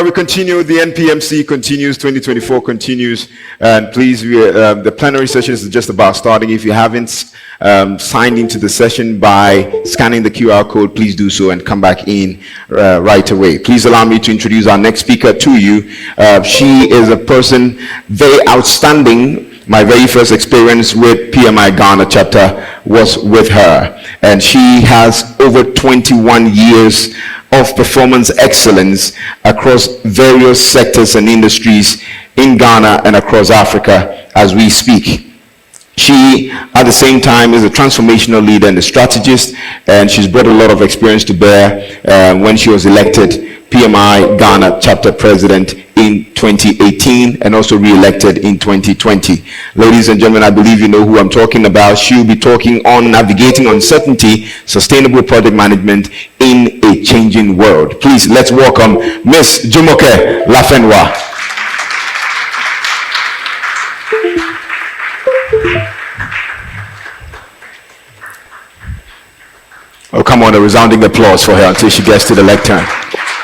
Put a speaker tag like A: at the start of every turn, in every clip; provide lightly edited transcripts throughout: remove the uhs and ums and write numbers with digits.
A: we continue. The NPMC continues, 2024 continues. And please, the plenary session is just about starting. If you haven't signed into the session by scanning the QR code, please do so and come back in right away. Please allow me to introduce our next speaker to you. She is a person very outstanding. My very first experience with PMI Ghana chapter was with her, and she has over 21 years of performance excellence across various sectors and industries in Ghana and across Africa as we speak. She, at the same time, is a transformational leader and a strategist, and she's brought a lot of experience to bear when she was elected PMI Ghana chapter president in 2018 and also re-elected in 2020. Ladies and gentlemen, I believe you know who I'm talking about. She'll be talking on navigating uncertainty, sustainable project management in a changing world. Please, let's welcome Miss Jumoke Lafenwa. Oh, come on, a resounding applause for her until she gets to the lectern.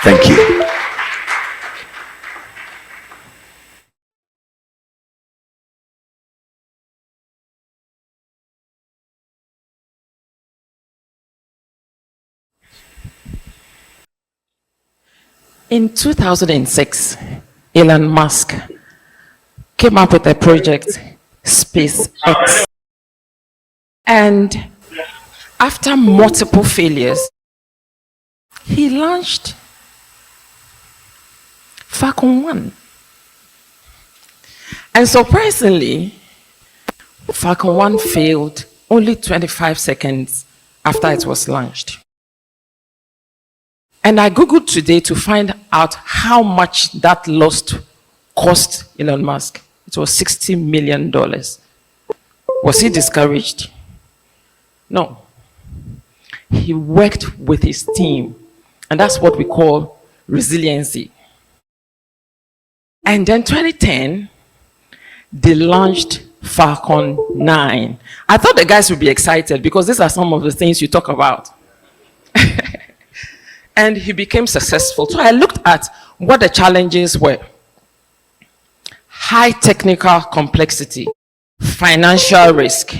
A: Thank you.
B: In 2006, Elon Musk came up with a project, SpaceX. And after multiple failures, he launched Falcon 1. And surprisingly, Falcon 1 failed only 25 seconds after it was launched. And I Googled today to find out how much that loss cost Elon Musk. It was $60 million. Was he discouraged? No. He worked with his team, and that's what we call resiliency. And then 2010, they launched Falcon 9. I thought the guys would be excited because these are some of the things you talk about. And he became successful. So I looked at what the challenges were. High technical complexity, financial risk,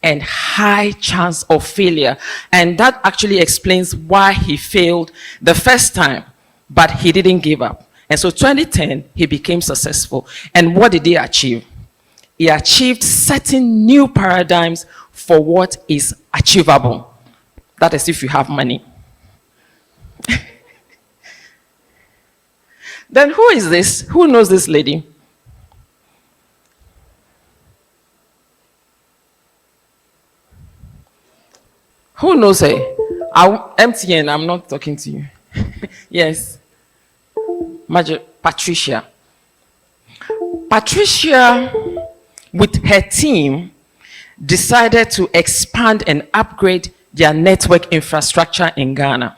B: and high chance of failure. And that actually explains why he failed the first time, but he didn't give up. And so 2010, he became successful. And what did he achieve? He achieved certain new paradigms for what is achievable. That is if you have money. Then who is this? Who knows this lady? Who knows her? MTN, I'm not talking to you. Yes. Patricia. Patricia, with her team, decided to expand and upgrade their network infrastructure in Ghana.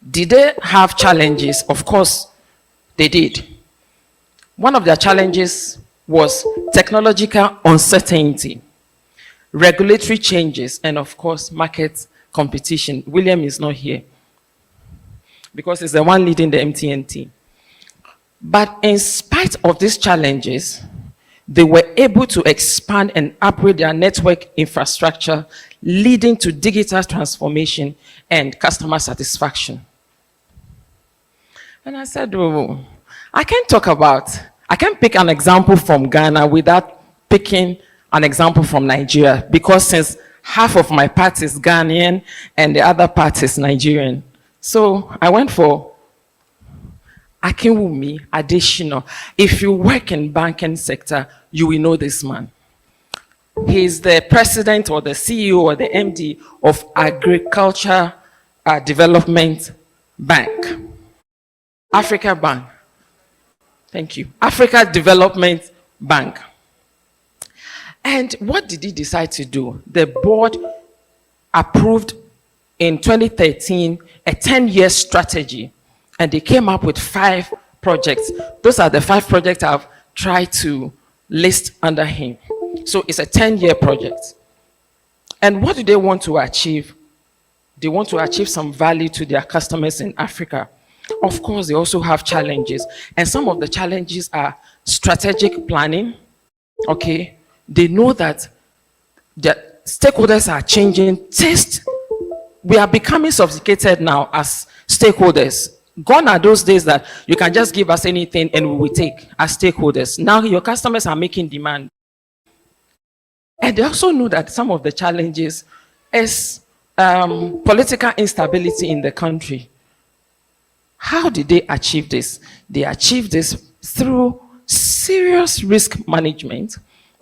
B: Did they have challenges? Of course, they did. One of their challenges was technological uncertainty, regulatory changes, and of course, market competition. William is not here because he's the one leading the MTN team. But in spite of these challenges, they were able to expand and upgrade their network infrastructure, leading to digital transformation and customer satisfaction. And I said, oh, I can't pick an example from Ghana without picking an example from Nigeria, because since half of my part is Ghanaian and the other part is Nigerian. So I went for Akinwumi Adesina. If you work in banking sector, you will know this man. He's the president or the CEO or the MD of Agriculture Development Bank. Africa Bank. Thank you. Africa Development Bank. And what did he decide to do? The board approved in 2013 a 10-year strategy, and they came up with 5 projects. Those are the 5 projects I've tried to list under him. So it's a 10-year project. And what do they want to achieve? They want to achieve some value to their customers in Africa. Of course, they also have challenges. And some of the challenges are strategic planning. Okay. They know that the stakeholders are changing. We are becoming sophisticated now as stakeholders. Gone are those days that you can just give us anything and we will take as stakeholders. Now your customers are making demand. And they also know that some of the challenges is political instability in the country. How did they achieve this? They achieved this through serious risk management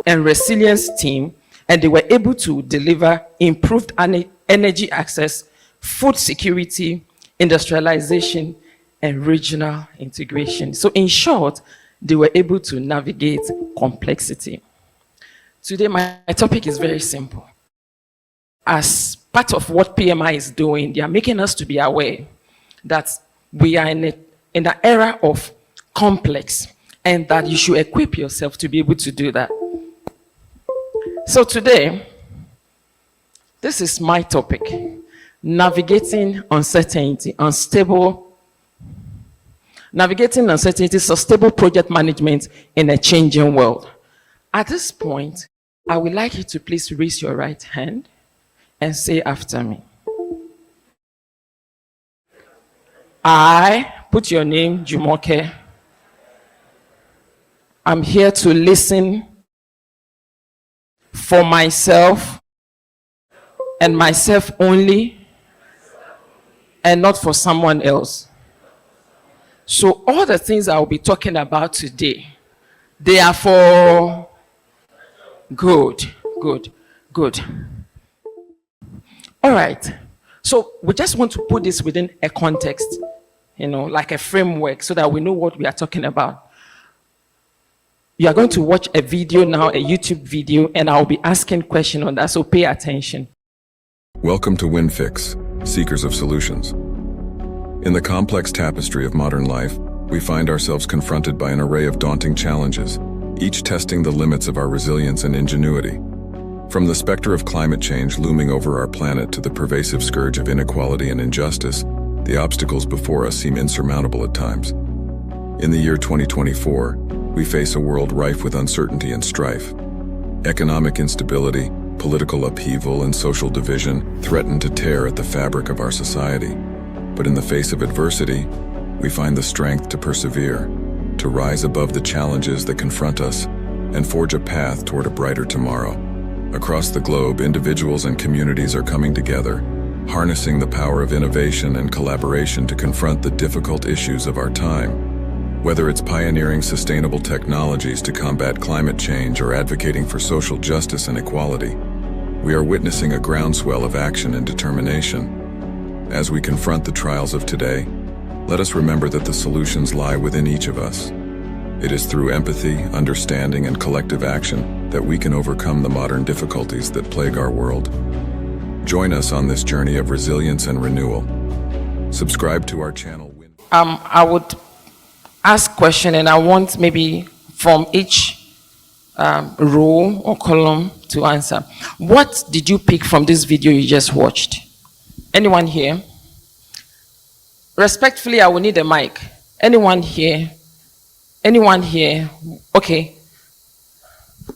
B: and resilience team, and they were able to deliver improved energy access, food security, industrialization, and regional integration. So in short, they were able to navigate complexity. Today, my topic is very simple. As part of what PMI is doing, they are making us to be aware that we are in an era of complex, and that you should equip yourself to be able to do that. So today, this is my topic: navigating uncertainty, sustainable project management in a changing world. At this point, I would like you to please raise your right hand and say after me. I, put your name, Jumoke. I'm here to listen for myself and myself only, and not for someone else. So all the things I will be talking about today, they are for good. All right. So we just want to put this within a context, like a framework, so that we know what we are talking about. You are going to watch a video now, a YouTube video, and I'll be asking questions on that, so pay attention.
C: Welcome to WinFix, Seekers of Solutions. In the complex tapestry of modern life, we find ourselves confronted by an array of daunting challenges, each testing the limits of our resilience and ingenuity. From the specter of climate change looming over our planet to the pervasive scourge of inequality and injustice, the obstacles before us seem insurmountable at times. In the year 2024, we face a world rife with uncertainty and strife. Economic instability, political upheaval, and social division threaten to tear at the fabric of our society. But in the face of adversity, we find the strength to persevere, to rise above the challenges that confront us, and forge a path toward a brighter tomorrow. Across the globe, individuals and communities are coming together, harnessing the power of innovation and collaboration to confront the difficult issues of our time. Whether it's pioneering sustainable technologies to combat climate change or advocating for social justice and equality, we are witnessing a groundswell of action and determination. As we confront the trials of today, let us remember that the solutions lie within each of us. It is through empathy, understanding, and collective action that we can overcome the modern difficulties that plague our world. Join us on this journey of resilience and renewal. Subscribe to our channel.
B: I would ask question, and I want maybe from each row or column to answer. What did you pick from this video you just watched? Anyone here? Respectfully, I will need a mic. Anyone here? Anyone here? Okay.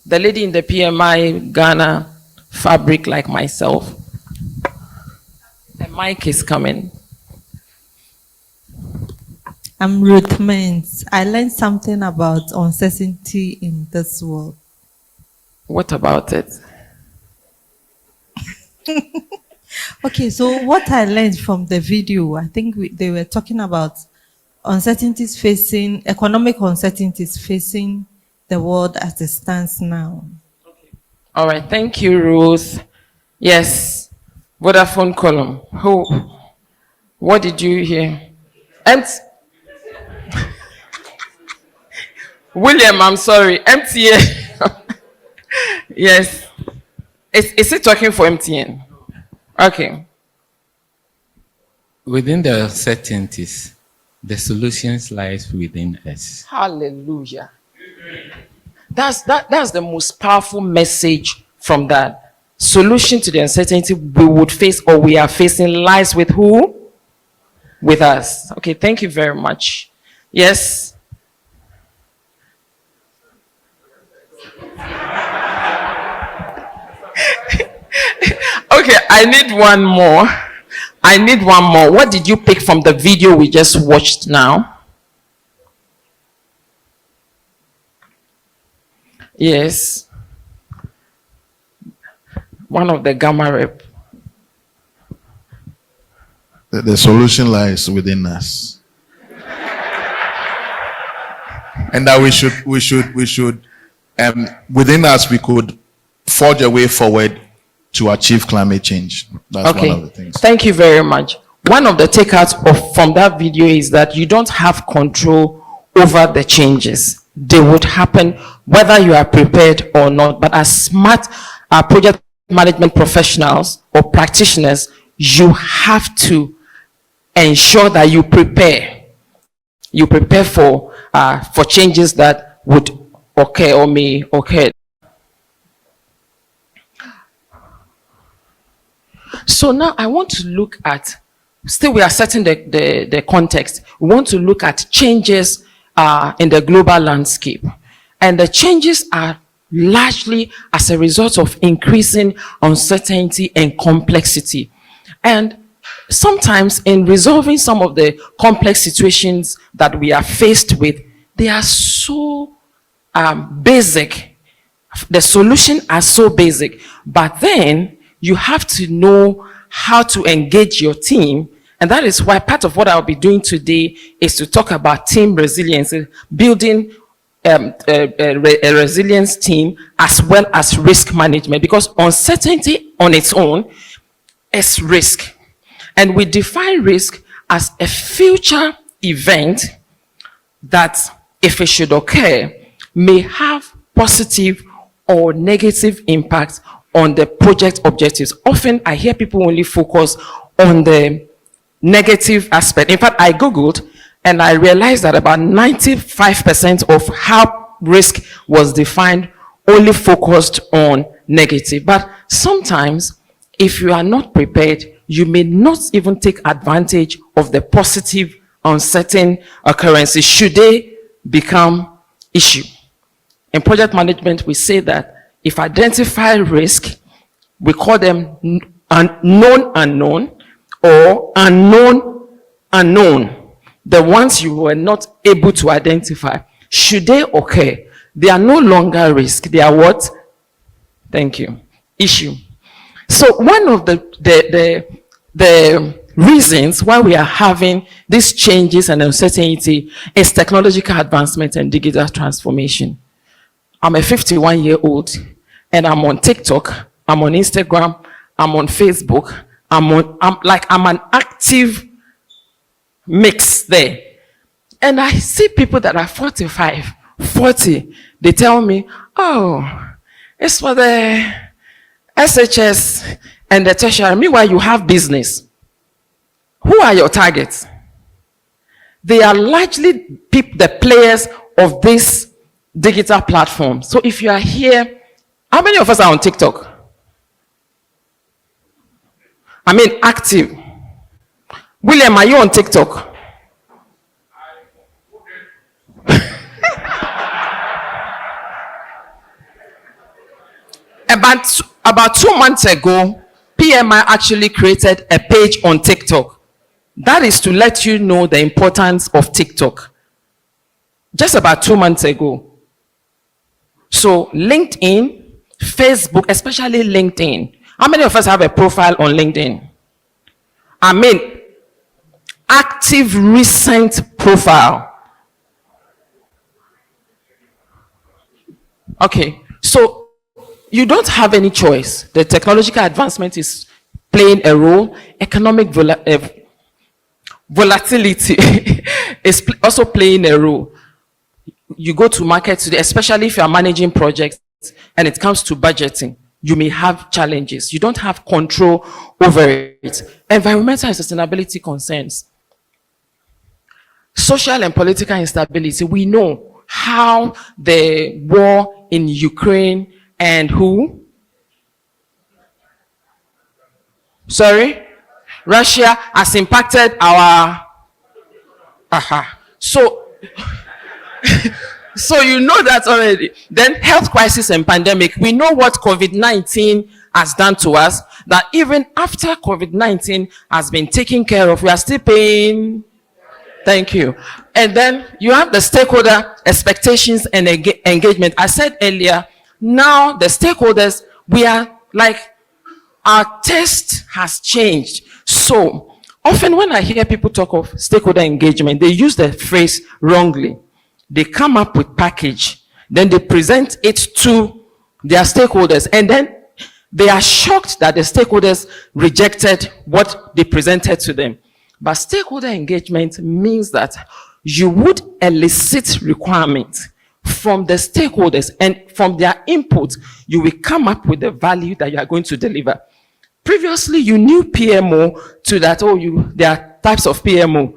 B: The lady in the PMI Ghana fabric like myself. The mic is coming.
D: I'm Ruth Mens. I learned something about uncertainty in this world.
B: What about it?
D: Okay, so what I learned from the video, I think they were talking about economic uncertainties facing the world as it stands now.
B: Okay. All right, thank you, Ruth. Yes, Vodafone column. What did you hear? William, I'm sorry, MTN. Yes. Is it talking for MTN? Okay.
E: Within the uncertainties, the solutions lies within us.
B: Hallelujah. That's the most powerful message from that. Solution to the uncertainty we would face or we are facing lies with who? with us. Okay, thank you very much. Yes. Okay, I need one more. What did you pick from the video we just watched now? Yes. One of the Gamma rep.
F: The solution lies within us. And that we should, within us, we could forge a way forward to achieve climate change. That's one of the things.
B: Thank you very much. One of the takeouts from that video is that you don't have control over the changes. They would happen whether you are prepared or not. But as smart project management professionals or practitioners, you have to ensure that you prepare. You prepare for changes that would occur or may occur. So now I want to look at, still we are setting the context. We want to look at changes in the global landscape. And the changes are largely as a result of increasing uncertainty and complexity. And sometimes in resolving some of the complex situations that we are faced with, they are so basic. The solutions are so basic. But then you have to know how to engage your team. And that is why part of what I'll be doing today is to talk about team resilience, building a resilience team as well as risk management, because uncertainty on its own is risk. And we define risk as a future event that, if it should occur, may have positive or negative impact on the project objectives. Often I hear people only focus on the negative aspect. In fact, I Googled and I realized that about 95% of how risk was defined only focused on negative. But sometimes, if you are not prepared, you may not even take advantage of the positive, uncertain occurrences should they become issue. In project management, we say that if identify risk, we call them known unknown or unknown. The ones you were not able to identify. Should they occur, they are no longer risk. They are what? Thank you. Issue. So one of the reasons why we are having these changes and uncertainty is technological advancement and digital transformation. I'm a 51-year-old and I'm on TikTok, I'm on Instagram, I'm on Facebook, I'm an active mix there. And I see people that are 45, 40, they tell me, oh, it's for the SHS and the tertiary. Meanwhile, you have business. Who are your targets? They are largely the players of this digital platform. So if you are here, how many of us are on TikTok? I mean, active. William, are you on TikTok? About 2 months ago, PMI actually created a page on TikTok. That is to let you know the importance of TikTok. Just about 2 months ago. So LinkedIn, Facebook, especially LinkedIn. How many of us have a profile on LinkedIn? I mean, active recent profile. Okay, so you don't have any choice. The technological advancement is playing a role. Economic volatility is also playing a role. You go to market today, especially if you are managing projects and it comes to budgeting, you may have challenges. You don't have control over it. Environmental and sustainability concerns. Social and political instability. We know how the war in Ukraine and who? Sorry? Russia has impacted our Aha. So, so you know that already. Then health crisis and pandemic. We know what COVID-19 has done to us, that even after COVID-19 has been taken care of, we are still paying. Thank you. And then you have the stakeholder expectations and engagement. I said earlier, now the stakeholders, we are like, our taste has changed. So often when I hear people talk of stakeholder engagement, they use the phrase wrongly. They come up with package, then they present it to their stakeholders, and then they are shocked that the stakeholders rejected what they presented to them. But stakeholder engagement means that you would elicit requirements from the stakeholders, and from their input, you will come up with the value that you are going to deliver. Previously, you knew PMO to that, there are types of PMO,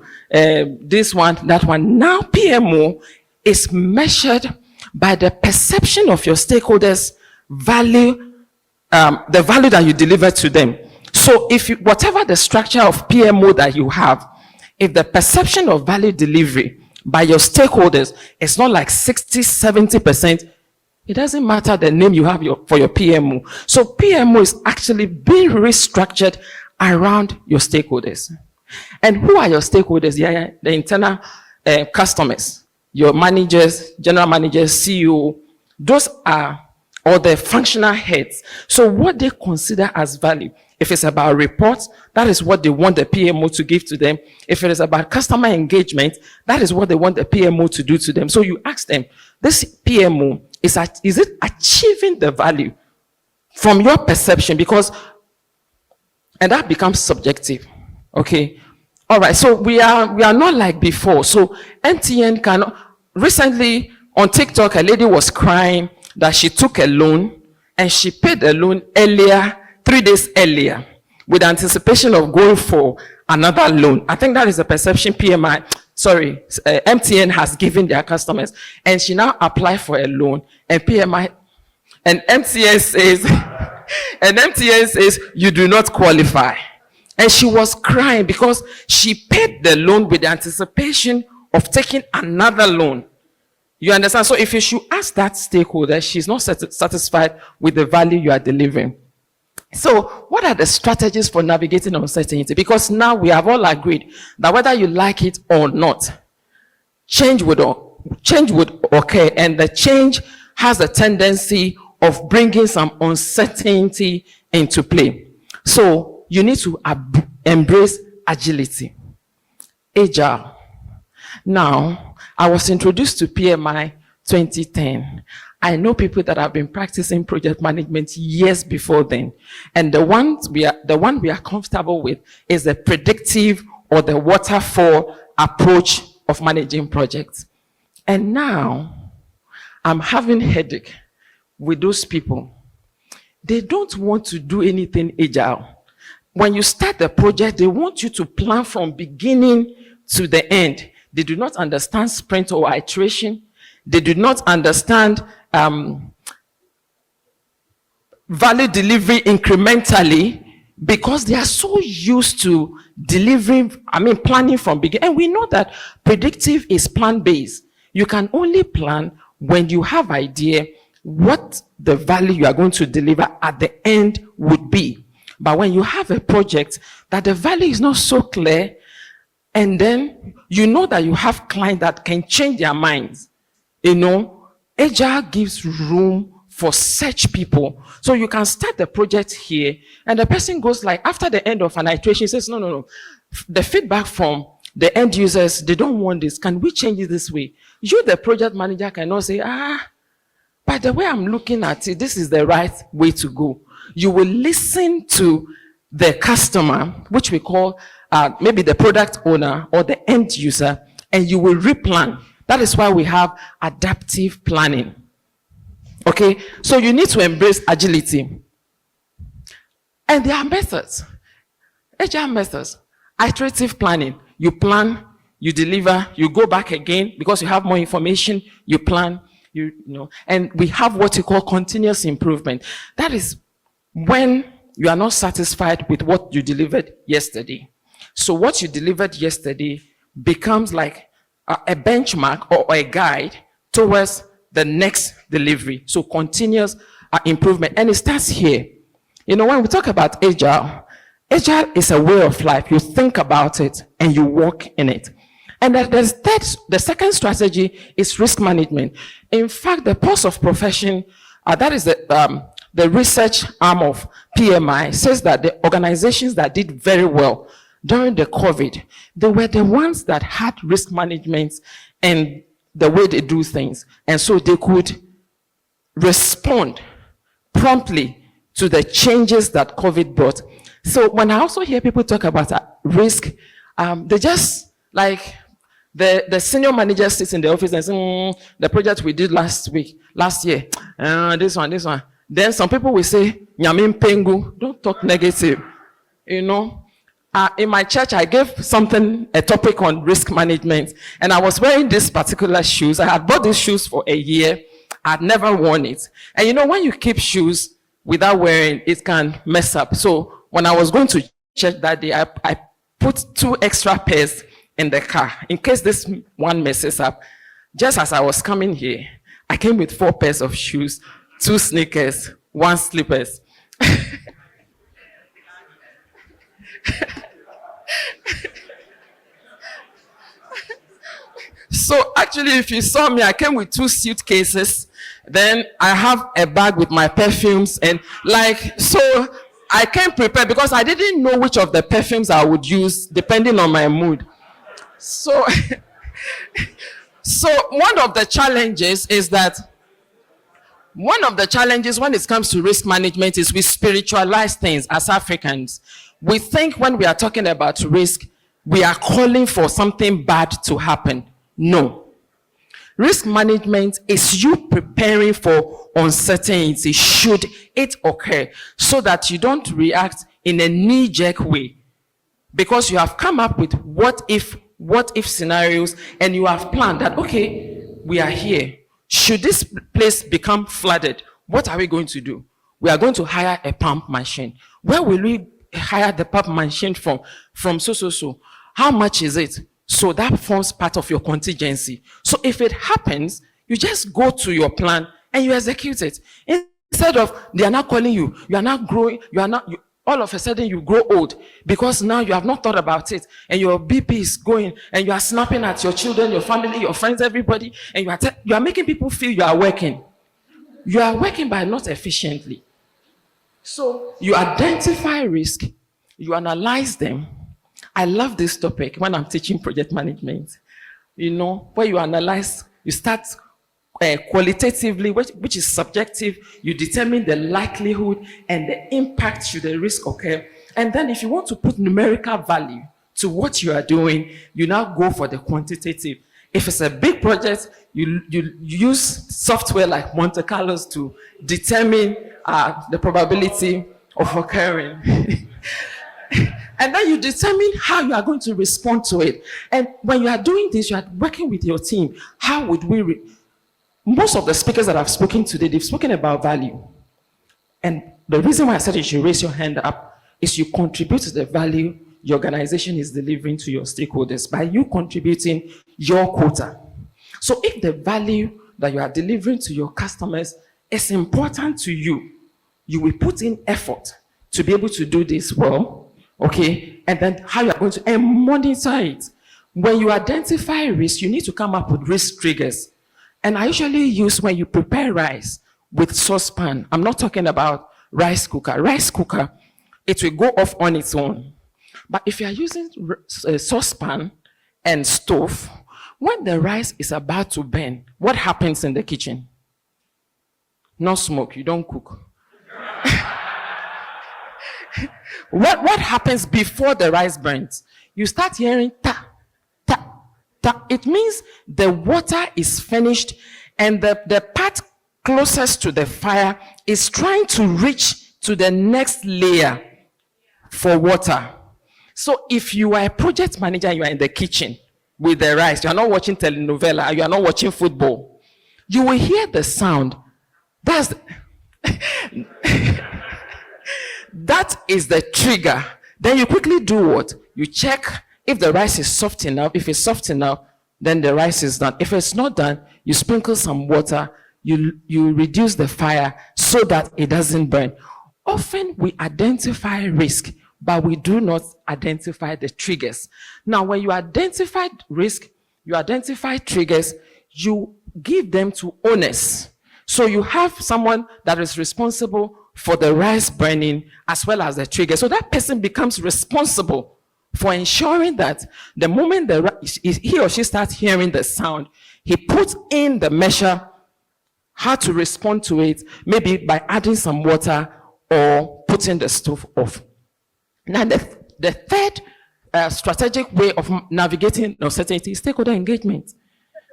B: this one, that one. Now PMO is measured by the perception of your stakeholders' value, the value that you deliver to them. So if you, whatever the structure of PMO that you have, if the perception of value delivery by your stakeholders is not like 60, 70%, it doesn't matter the name you have for your PMO. So PMO is actually being restructured around your stakeholders. And who are your stakeholders? Yeah, the internal customers, your managers, general managers, CEO. Those are all the functional heads. So what they consider as value. If it's about reports, that is what they want the PMO to give to them. If it is about customer engagement, that is what they want the PMO to do to them. So you ask them, this PMO, is it achieving the value from your perception? Because, and that becomes subjective. Okay. All right. So we are not like before. So MTN cannot. Recently on TikTok, a lady was crying that she took a loan and she paid the loan earlier, 3 days earlier, with anticipation of going for another loan. I think that is the perception MTN has given their customers. And she now applied for a loan, and MTN says, you do not qualify. And she was crying because she paid the loan with the anticipation of taking another loan. You understand? So if you should ask that stakeholder, she's not satisfied with the value you are delivering. So what are the strategies for navigating uncertainty? Because now we have all agreed that whether you like it or not, change would occur, and the change has a tendency of bringing some uncertainty into play. So you need to embrace agility. Agile. Now, I was introduced to PMI 2010. I know people that have been practicing project management years before then. And the one we are comfortable with is the predictive or the waterfall approach of managing projects. And now I'm having headache with those people. They don't want to do anything agile. When you start the project, they want you to plan from beginning to the end. They do not understand sprint or iteration. They do not understand value delivery incrementally, because they are so used to planning from beginning. And we know that predictive is plan-based. You can only plan when you have idea what the value you are going to deliver at the end would be. But when you have a project that the value is not so clear, and then you know that you have clients that can change their minds, Agile gives room for such people. So you can start the project here, and the person goes like, after the end of an iteration, says, no. The feedback from the end users, they don't want this. Can we change it this way? You, the project manager, cannot say, by the way I'm looking at it, this is the right way to go. You will listen to the customer, which we call maybe the product owner or the end user, and you will replan. That is why we have adaptive planning. Okay, so you need to embrace agility. And there are methods, agile methods, iterative planning. You plan, you deliver, you go back again because you have more information, you plan, and we have what you call continuous improvement. That is when you are not satisfied with what you delivered yesterday. So what you delivered yesterday becomes like a benchmark or a guide towards the next delivery. So continuous improvement. And it starts here. You know, when we talk about agile, agile is a way of life. You think about it and you walk in it. And the second strategy is risk management. In fact, the pulse of profession, that is the research arm of PMI, says that the organizations that did very well during the COVID, they were the ones that had risk management and the way they do things. And so they could respond promptly to the changes that COVID brought. So when I also hear people talk about risk, they just like the senior manager sits in the office and says, the project we did last year, this one. Then some people will say, Nyamin Pengu, don't talk negative. You know, in my church, I gave a topic on risk management, and I was wearing these particular shoes. I had bought these shoes for a year. I'd never worn it. And you know, when you keep shoes without wearing, it can mess up. So when I was going to church that day, I put 2 extra pairs in the car in case this one messes up. Just as I was coming here, I came with 4 pairs of shoes, 2 sneakers, 1 slippers. So actually, if you saw me, I came with 2 suitcases. Then I have a bag with my perfumes, and so I came prepared because I didn't know which of the perfumes I would use depending on my mood. So, one of the challenges when it comes to risk management is we spiritualize things as Africans. We think when we are talking about risk, we are calling for something bad to happen. No. Risk management is you preparing for uncertainty should it occur, so that you don't react in a knee-jerk way, because you have come up with what if scenarios, and you have planned that, okay, we are here. Should this place become flooded, what are we going to do? We are going to hire a pump machine. Where will we hire the pump machine from? From so. How much is it? So that forms part of your contingency. So if it happens, you just go to your plan and you execute it. Instead of, they are not calling you, you are not growing, all of a sudden you grow old because now you have not thought about it, and your BP is going, and you are snapping at your children, your family, your friends, everybody, and you are making people feel you are working. You are working but not efficiently. So you identify risk, you analyze them. I love this topic when I'm teaching project management. You know, where you analyze, you start qualitatively, which is subjective. You determine the likelihood and the impact should the risk occur. And then if you want to put numerical value to what you are doing, you now go for the quantitative. If it's a big project, you use software like Monte Carlo to determine the probability of occurring. And then you determine how you are going to respond to it. And when you are doing this, you are working with your team. How would we... Most of the speakers that I've spoken today, they've spoken about value. And the reason why I said you should raise your hand up is you contribute to the value your organization is delivering to your stakeholders by you contributing your quota. So if the value that you are delivering to your customers is important to you, you will put in effort to be able to do this well. Okay, and then how you are going to monitor it. When you identify risk, you need to come up with risk triggers. And I usually use when you prepare rice with saucepan. I'm not talking about rice cooker. Rice cooker, it will go off on its own. But if you are using a saucepan and stove, when the rice is about to burn, what happens in the kitchen? No smoke, you don't cook. What happens before the rice burns? You start hearing ta, ta, ta. It means the water is finished and the part closest to the fire is trying to reach to the next layer for water. So if you are a project manager, you are in the kitchen with the rice, you are not watching telenovela, you are not watching football, you will hear the sound. That is the trigger. Then you quickly do what? You check If the rice is soft enough, if it's soft enough, then the rice is done. If it's not done, you sprinkle some water, you reduce the fire so that it doesn't burn. Often we identify risk, but we do not identify the triggers. Now, when you identify risk, you identify triggers, you give them to owners. So you have someone that is responsible for the rice burning as well as the trigger. So that person becomes responsible for ensuring that the moment he or she starts hearing the sound, he puts in the measure how to respond to it, maybe by adding some water or putting the stove off. Now, the third strategic way of navigating uncertainty is stakeholder engagement.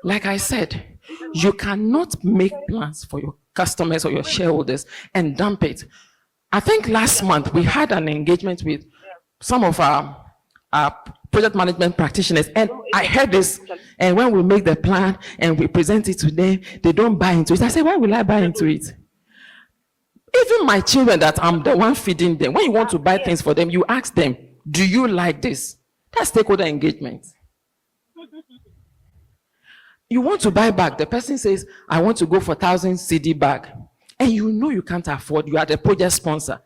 B: Like I said, you cannot make plans for your customers or your shareholders and dump it. I think last month we had an engagement with some of our project management practitioners, and I heard this, and when we make the plan and we present it to them, they don't buy into it. I said, why will I buy into it? Even my children that I'm the one feeding them, when you want to buy things for them, you ask them, do you like this? That's stakeholder engagement. You want to buy bag, the person says, I want to go for 1,000 CD bag, and you know you can't afford, you are the project sponsor.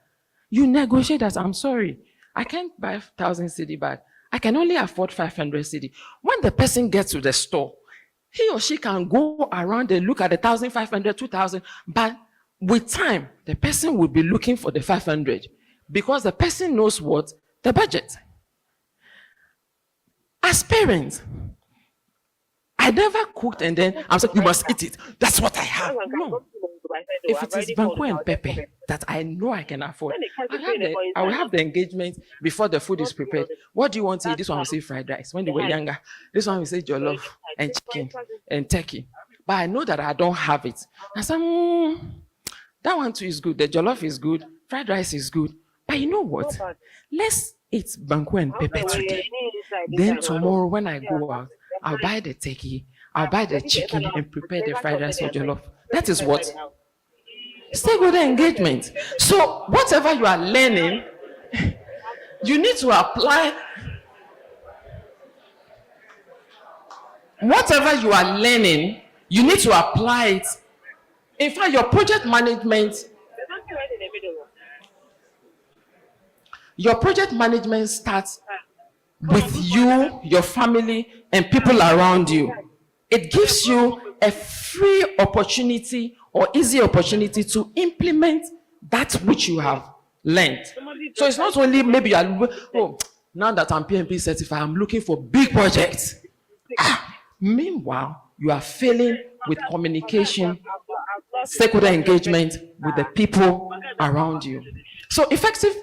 B: You negotiate that, I'm sorry, I can't buy 1,000 CD bag. I can only afford 500 CD. When the person gets to the store, he or she can go around and look at the 1,500, 2,000, but with time, the person will be looking for the 500 because the person knows what? The budget. As parents, I never cooked and then I'm saying, you must eat it. That's what I have. No. If it is banku and pepper that I know I can afford, I will have the engagement before the food is prepared. What do you want to eat? This one will say fried rice. When they were younger, this one will say jollof and chicken and turkey. But I know that I don't have it. I said, that one too is good. The jollof is good. Fried rice is good. But you know what? Let's eat banku and pepper today. Then tomorrow when I go out, I'll buy the turkey, I'll buy the chicken and prepare the fried rice or jollof. That is what? Stakeholder engagement. So whatever you are learning, you need to apply. Whatever you are learning, you need to apply it. In fact, your project management starts with you, your family, and people around you. It gives you a free opportunity or easy opportunity to implement that which you have learned. So it's not only maybe you are, oh, now that I'm PMP certified, I'm looking for big projects. Meanwhile, you are failing with communication, stakeholder engagement with the people around you. So effective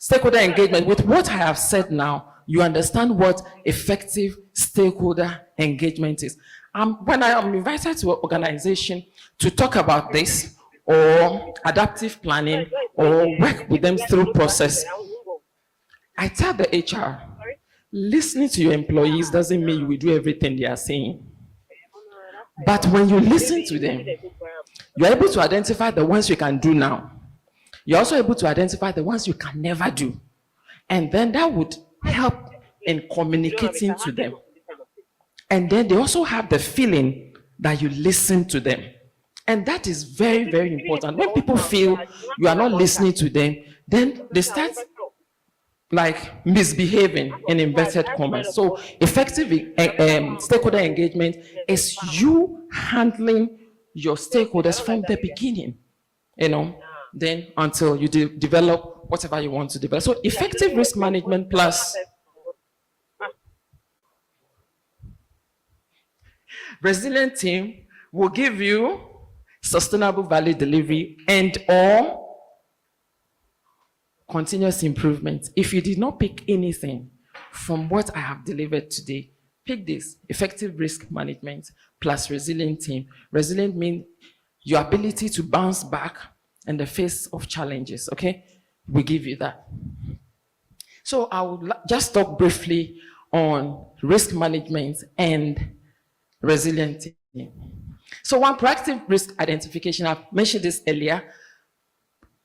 B: stakeholder engagement, with what I have said now, you understand what effective stakeholder engagement is. When I am invited to an organization to talk about this, or adaptive planning, or work with them through process, I tell the HR, listening to your employees doesn't mean you will do everything they are saying. But when you listen to them, you're able to identify the ones you can do now. You're also able to identify the ones you can never do. And then that would help in communicating to them. And then they also have the feeling that you listen to them. And that is very, very important. When people feel you are not listening to them, then they start like misbehaving in inverted commas. So effective stakeholder engagement is you handling your stakeholders from the beginning, then until you develop whatever you want to develop. So effective risk management plus resilient team will give you sustainable value delivery and or continuous improvement. If you did not pick anything from what I have delivered today, pick this: effective risk management plus resilient team. Resilient means your ability to bounce back in the face of challenges, okay? We give you that. So I will just talk briefly on risk management and resilient team. So one, proactive risk identification. I've mentioned this earlier.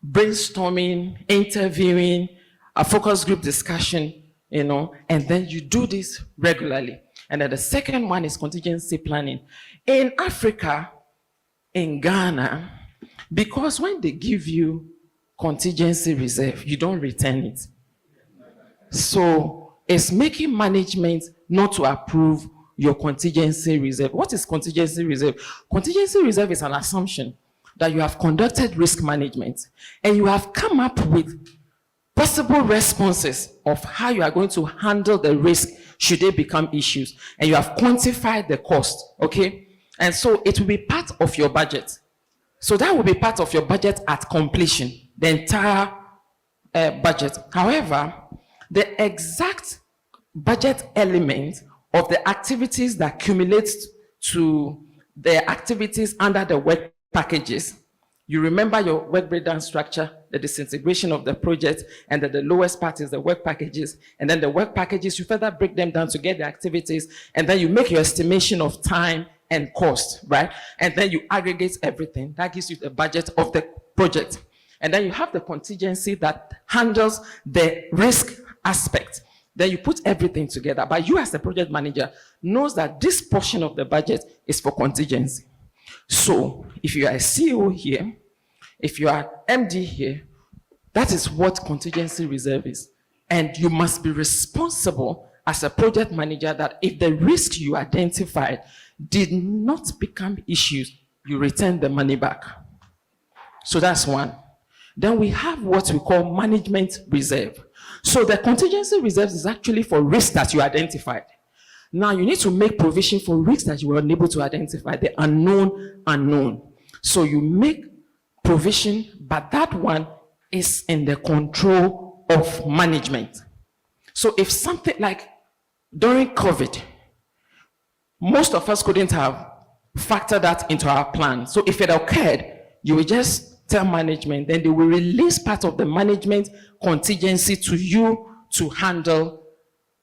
B: Brainstorming, interviewing, a focus group discussion and then you do this regularly. And then the second one is contingency planning. In Africa, in Ghana, because when they give you contingency reserve, you don't return it. So it's making management not to approve your contingency reserve. What is contingency reserve? Contingency reserve is an assumption that you have conducted risk management and you have come up with possible responses of how you are going to handle the risk should they become issues. And you have quantified the cost, okay? And so it will be part of your budget. So that will be part of your budget at completion, the entire budget. However, the exact budget element of the activities that accumulate to the activities under the work packages, you remember your work breakdown structure, the disintegration of the project, and then the lowest part is the work packages. And then the work packages, you further break them down to get the activities, and then you make your estimation of time and cost, right? And then you aggregate everything. That gives you the budget of the project. And then you have the contingency that handles the risk aspect. Then you put everything together. But you as the project manager knows that this portion of the budget is for contingency. So if you are a CEO here, if you are MD here, that is what contingency reserve is. And you must be responsible as a project manager that if the risk you identified did not become issues, you return the money back. So that's one. Then we have what we call management reserve. So the contingency reserve is actually for risks that you identified. Now you need to make provision for risks that you were unable to identify, the unknown. So you make provision, but that one is in the control of management. So if something like during COVID, most of us couldn't have factored that into our plan. So if it occurred, you will just tell management, then they will release part of the management contingency to you to handle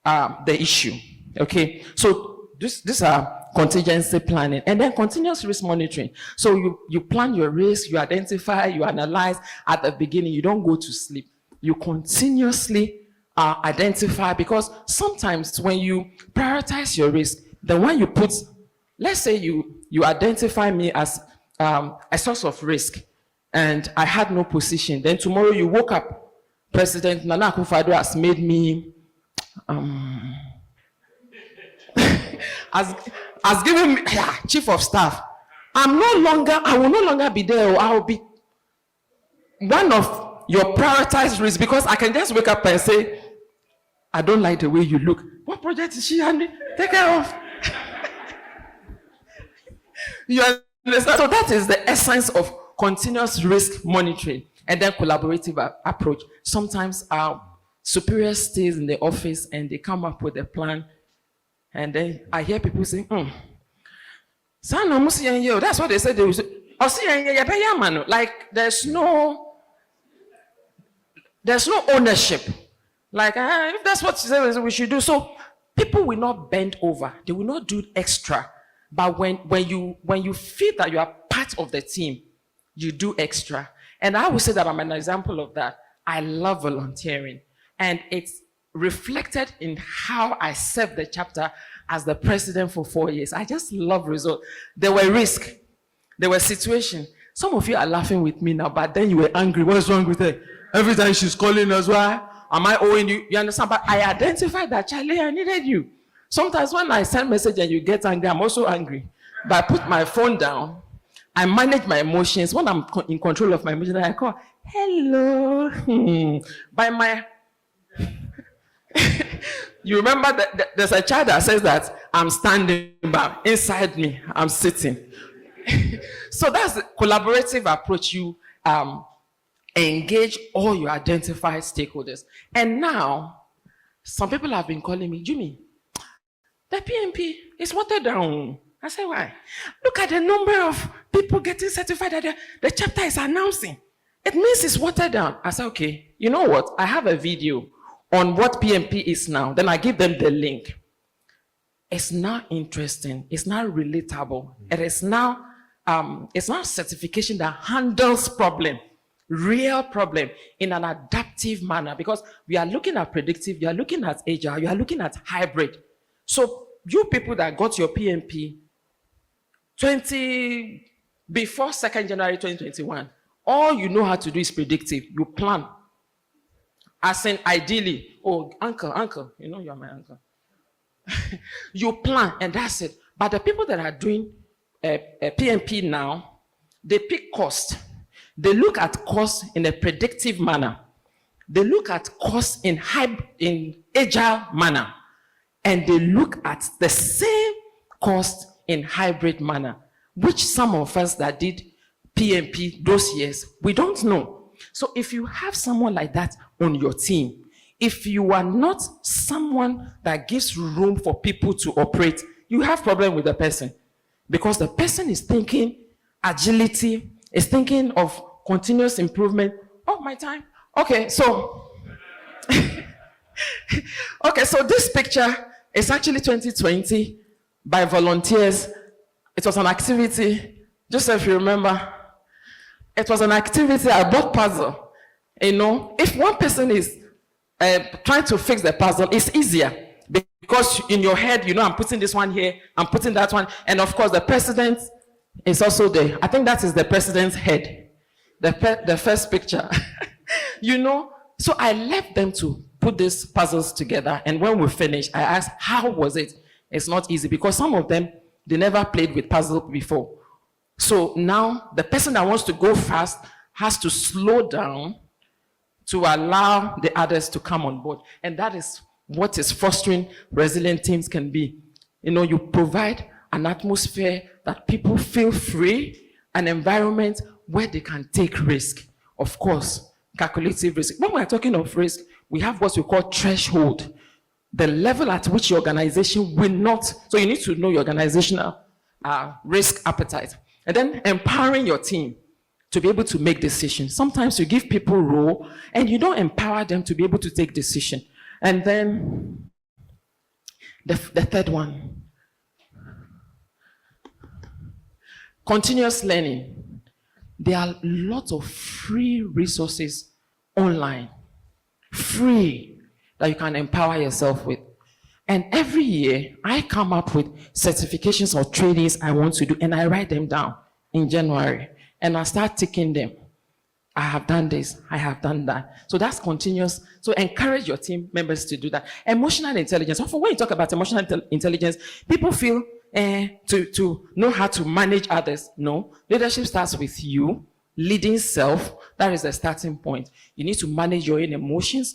B: the issue. Okay, so these are contingency planning. And then continuous risk monitoring. So you plan your risk, you identify, you analyze at the beginning. You don't go to sleep. You continuously identify, because sometimes when you prioritize your risk, the one you put, let's say you identify me as a source of risk and I had no position. Then tomorrow you woke up, President Nana Akufo-Addo has made me has given me chief of staff. I will no longer be there. I will be one of your prioritized risks, because I can just wake up and say, I don't like the way you look. What project is she handling? Take care of. You understand? So that is the essence of continuous risk monitoring. And then collaborative approach. Sometimes our superior stays in the office and they come up with a plan. And then I hear people saying, that's what they said they will say. Like there's no ownership. Like, if that's what we should do. So people will not bend over. They will not do extra. But when you feel that you are part of the team, you do extra. And I would say that I'm an example of that. I love volunteering. And it's reflected in how I served the chapter as the president for 4 years. I just love results. There were risks. There were situations. Some of you are laughing with me now, but then you were angry. What's wrong with her? Every time she's calling us, why? Am I owing you? You understand? But I identified that, Charlie, I needed you. Sometimes when I send message and you get angry, I'm also angry. But I put my phone down. I manage my emotions. When I'm in control of my emotions, I call, hello. By my... You remember that there's a child that says that I'm standing, but inside me, I'm sitting. So that's the collaborative approach. You engage all your identified stakeholders. And now, some people have been calling me, Jimmy, the PMP is watered down. I say, why? Look at the number of people getting certified that the chapter is announcing. It means it's watered down. I say, okay, you know what? I have a video on what PMP is now. Then I give them the link. It's not interesting. It's not relatable. It is now, it's not certification that handles problem. Real problem in an adaptive manner, because we are looking at predictive, you are looking at agile, you are looking at hybrid. So you people that got your PMP before 2nd January 2021, all you know how to do is predictive. You plan. As in, ideally, oh, uncle, you know you're my uncle. You plan, and that's it. But the people that are doing a PMP now, they pick cost. They look at cost in a predictive manner. They look at cost in agile manner. And they look at the same cost in hybrid manner, which some of us that did PMP those years, we don't know. So if you have someone like that on your team, if you are not someone that gives room for people to operate, you have problem with the person, because the person is thinking agility, is thinking of continuous improvement. Oh, my time. Okay, so okay, so this picture is actually 2020 by volunteers. It was an activity, just if you remember, it was an activity, I bought puzzle. You know, if one person is trying to fix the puzzle, it's easier, because in your head, you know, I'm putting this one here, I'm putting that one, and of course the president is also there. I think that is the president's head, the first picture. You know, so I left them to put these puzzles together, and when we finished, I asked, how was it? It's not easy, because some of them, they never played with puzzle before. So now the person that wants to go fast has to slow down to allow the others to come on board. And that is what is fostering resilient teams can be. You know, you provide an atmosphere that people feel free, an environment where they can take risk. Of course, calculative risk. When we're talking of risk, we have what we call threshold. The level at which your organization will not, so you need to know your organizational risk appetite. And then empowering your team to be able to make decisions. Sometimes you give people role and you don't empower them to be able to take decision. And then the third one, continuous learning. There are lots of free resources online, free, that you can empower yourself with. And every year, I come up with certifications or trainings I want to do, and I write them down in January, and I start ticking them. I have done this, I have done that. So that's continuous. So encourage your team members to do that. Emotional intelligence. Often when you talk about emotional intelligence, people feel to know how to manage others. No, leadership starts with you, leading self. That is the starting point. You need to manage your own emotions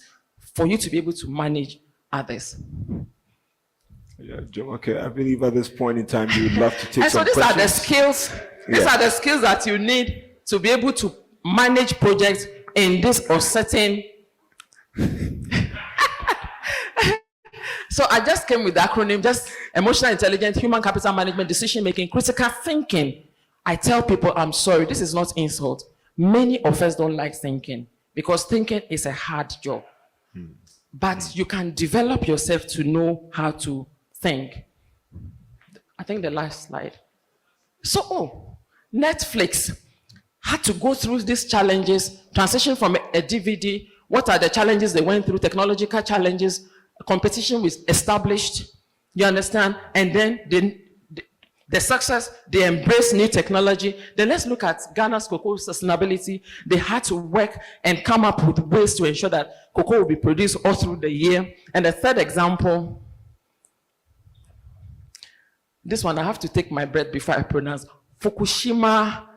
B: for you to be able to manage others.
A: Yeah, Jumoke, I believe at this point in time you would love to take
B: and
A: some
B: so these
A: questions.
B: are the skills. These are the skills that you need to be able to manage projects in this uncertain. So I just came with the acronym, just emotional intelligence, human capital management, decision making, critical thinking. I tell people, I'm sorry, this is not insult. Many of us don't like thinking because thinking is a hard job. But you can develop yourself to know how to think. I think the last slide. So, Netflix had to go through these challenges, transition from a DVD. What are the challenges they went through? Technological challenges, competition was established, you understand? And then the success, they embrace new technology. Then let's look at Ghana's cocoa sustainability. They had to work and come up with ways to ensure that cocoa will be produced all through the year. And the third example, this one I have to take my breath before I pronounce. Fukushima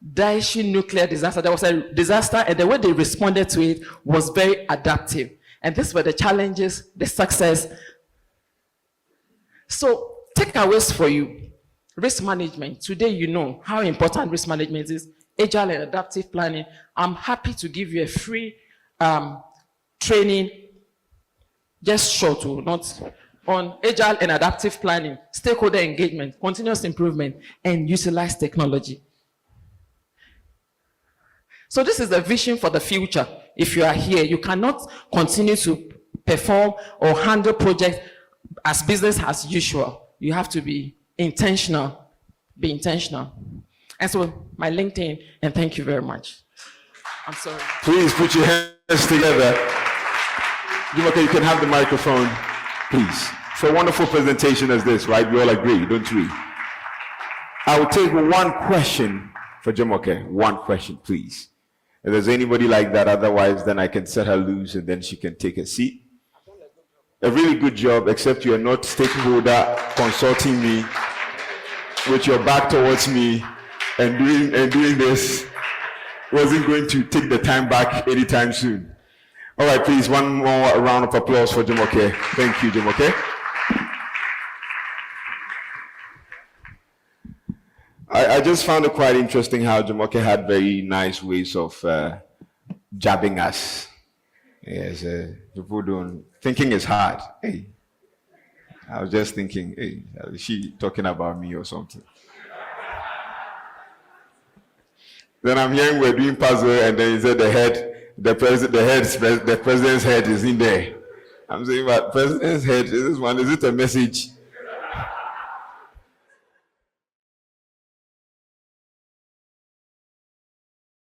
B: Daiichi nuclear disaster. There was a disaster, and the way they responded to it was very adaptive. And these were the challenges, the success. So, takeaways for you. Risk management. Today, you know how important risk management is. Agile and adaptive planning. I'm happy to give you a free training, just short, not on agile and adaptive planning, stakeholder engagement, continuous improvement, and utilize technology. So this is the vision for the future. If you are here, you cannot continue to perform or handle projects as business as usual. You have to be intentional. Be intentional. And so my LinkedIn, and thank you very much. I'm sorry.
A: Please put your hands together. Jumoke, you can have the microphone, please. For a wonderful presentation as this, right? We all agree, don't we? I will take one question for Jumoke. One question, please. If there's anybody like that, otherwise, then I can set her loose and then she can take a seat. A really good job, except you are not stakeholder consulting me with your back towards me and doing this. Wasn't going to take the time back anytime soon. All right, please, one more round of applause for Jumoke. Thank you, Jumoke. I just found it quite interesting how Jumoke had very nice ways of jabbing us. Yes, people don't. Thinking is hard. Hey, I was just thinking, hey, is she talking about me or something? Then I'm hearing we're doing puzzle, and then he said the president's head is in there. I'm saying, but president's head, is this one? Is it a message?